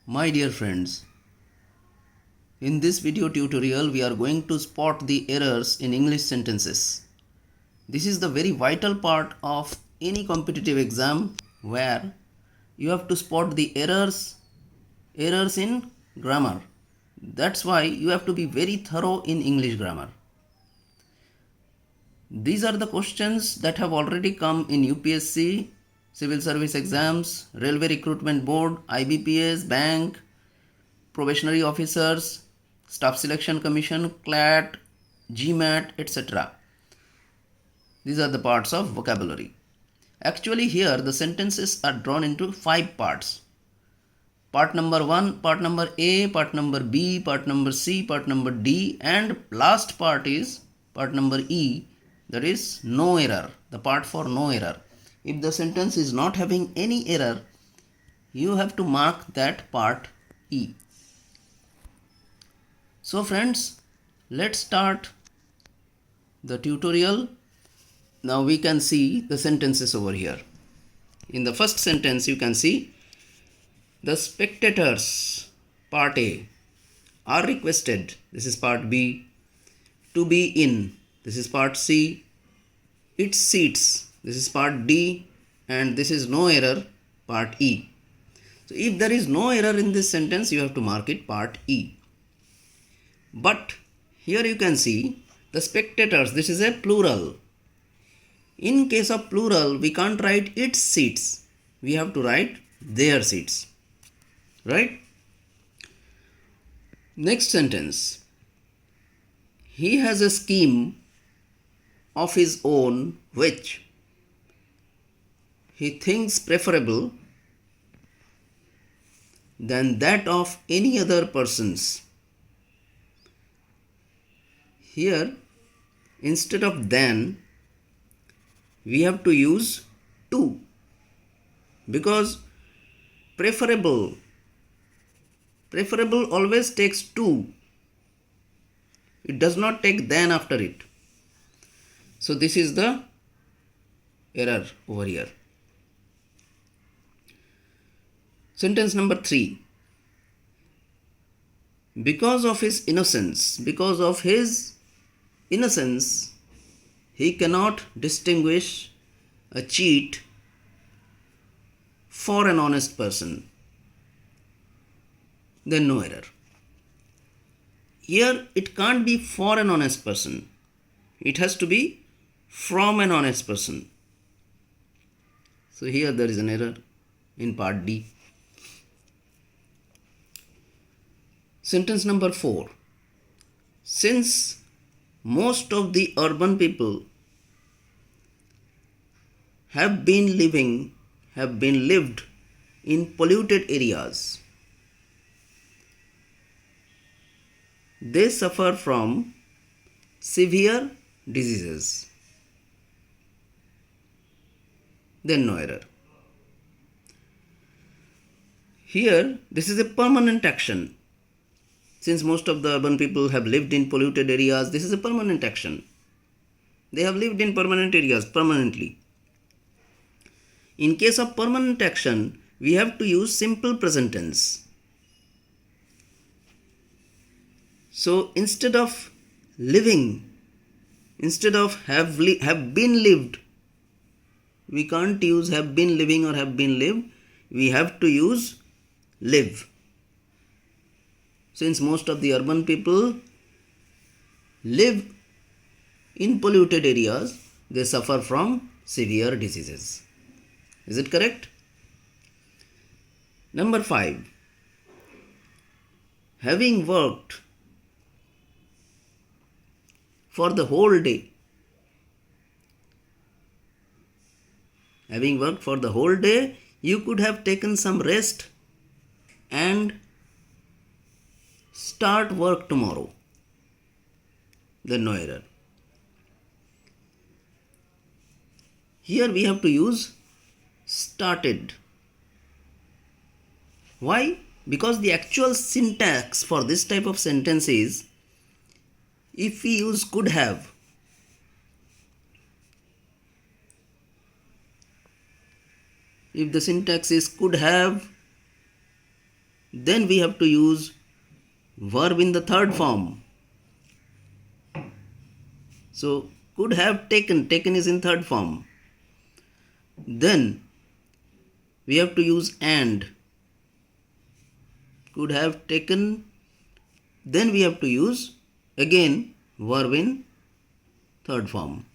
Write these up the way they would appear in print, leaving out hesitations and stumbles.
My dear friends, in this video tutorial we are going to spot the errors in English sentences. This is the very vital part of any competitive exam where you have to spot the errors in grammar. That's why you have to be very thorough in English grammar. These are the questions that have already come in UPSC, Civil Service Exams, Railway Recruitment Board, IBPS, Bank, Probationary Officers, Staff Selection Commission, CLAT, GMAT, etc. These are the parts of vocabulary. Actually, here the sentences are drawn into 5 parts. Part number 1, part number A, part number B, part number C, part number D, and last part is part number E, that is no error, the part for no error. If the sentence is not having any error, you have to mark that part E. So friends, let's start the tutorial. Now we can see the sentences over here. In the first sentence you can see the spectators, part A, are requested, this is part B, to be in, this is part C, its seats, this is part D, and this is no error, part E. So if there is no error in this sentence, you have to mark it part E. But here you can see the spectators, this is a plural. In case of plural, we can't write its seats, we have to write their seats. Right? Next sentence. He has a scheme of his own which he thinks preferable than that of any other persons. Here, instead of than, we have to use to, because preferable always takes to. It does not take than after it. So this is the error over here. Sentence number 3. Because of his innocence, he cannot distinguish a cheat for an honest person. Then no error. Here it can't be for an honest person. It has to be from an honest person. So here there is an error in part D. Sentence number 4. Since most of the urban people have been lived in polluted areas, they suffer from severe diseases. Then no error. Here, this is a permanent action. Since most of the urban people have lived in polluted areas, this is a permanent action. They have lived in permanent areas permanently. In case of permanent action, we have to use simple present tense. So instead of living, instead of have been lived, we can't use have been living or have been lived. We have to use live. Since most of the urban people live in polluted areas, they suffer from severe diseases. Is it correct? Number 5. Having worked for the whole day, you could have taken some rest and start work tomorrow. Then no error. Here we have to use started. Why? Because the actual syntax for this type of sentence is, if we use could have, if the syntax is could have, Then we have to use verb in the third form. So could have taken, taken is in third form. Then we have to use and. Could have taken, then we have to use again verb in third form.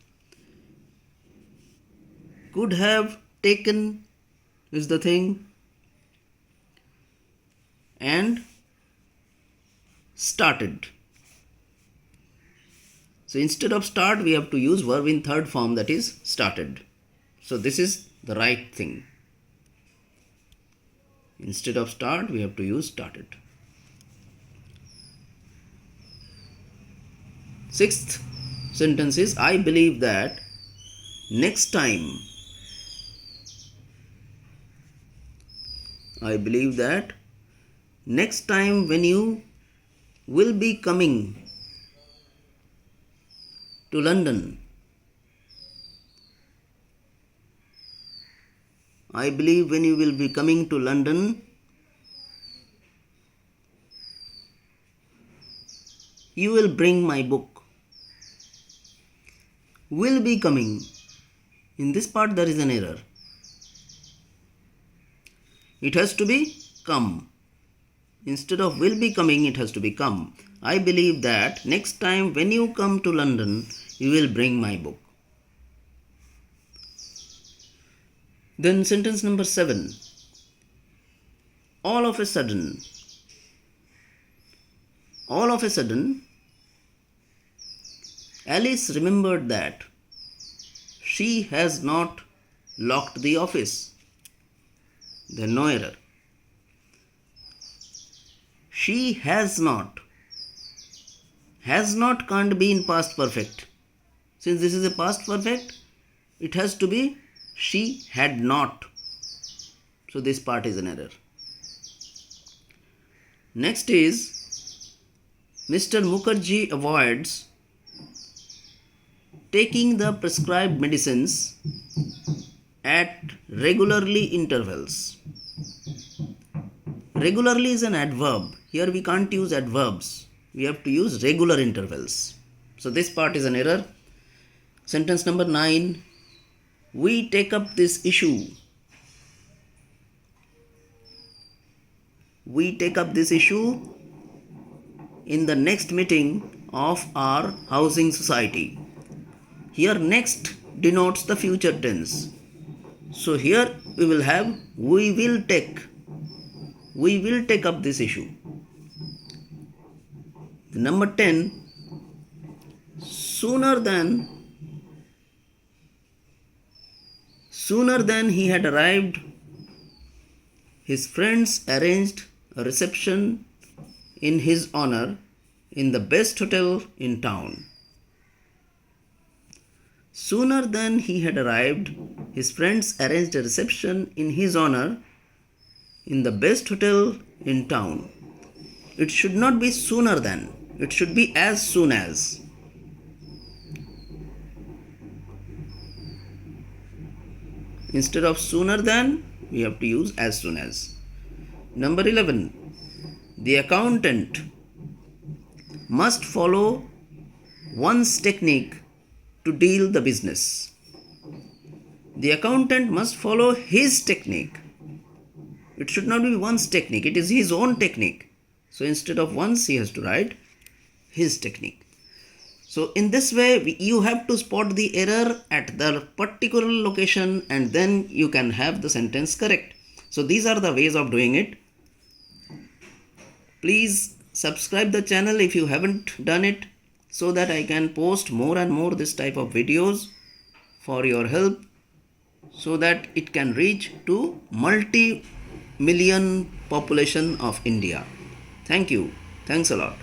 Could have taken is the thing, and started. So instead of start, we have to use verb in third form, that is started. So this is the right thing. Instead of start, we have to use started. Sixth sentence is, I believe that next time. I believe that next time when you will be coming to London. I believe when you will be coming to London, you will bring my book. Will be coming. In this part there is an error. It has to be come. Instead of will be coming, it has to be come. I believe that next time when you come to London, you will bring my book. Then sentence number 7. All of a sudden, Alice remembered that she has not locked the office. Then no error. She has not. Has not can't be in past perfect. Since this is a past perfect, it has to be she had not. So this part is an error. Next is, Mr. Mukherjee avoids taking the prescribed medicines at regularly intervals. Regularly is an adverb. Here we can't use adverbs. We have to use regular intervals. So this part is an error. Sentence number 9. We take up this issue. We take up this issue in the next meeting of our housing society. Here next denotes the future tense. So here we will have we will take up this issue. Number 10. Sooner than he had arrived, his friends arranged a reception in his honor in the best hotel in town. Sooner than he had arrived, his friends arranged a reception in his honor in the best hotel in town. It should not be sooner than. It should be as soon as. Instead of sooner than, we have to use as soon as. Number 11. The accountant must follow one's technique to deal the business. The accountant must follow his technique. It should not be one's technique. It is his own technique. So instead of one's, he has to write his technique. So in this way, you have to spot the error at the particular location and then you can have the sentence correct. So these are the ways of doing it. Please subscribe the channel if you haven't done it, so that I can post more and more this type of videos for your help, so that it can reach to multi-million population of India. Thank you. Thanks a lot.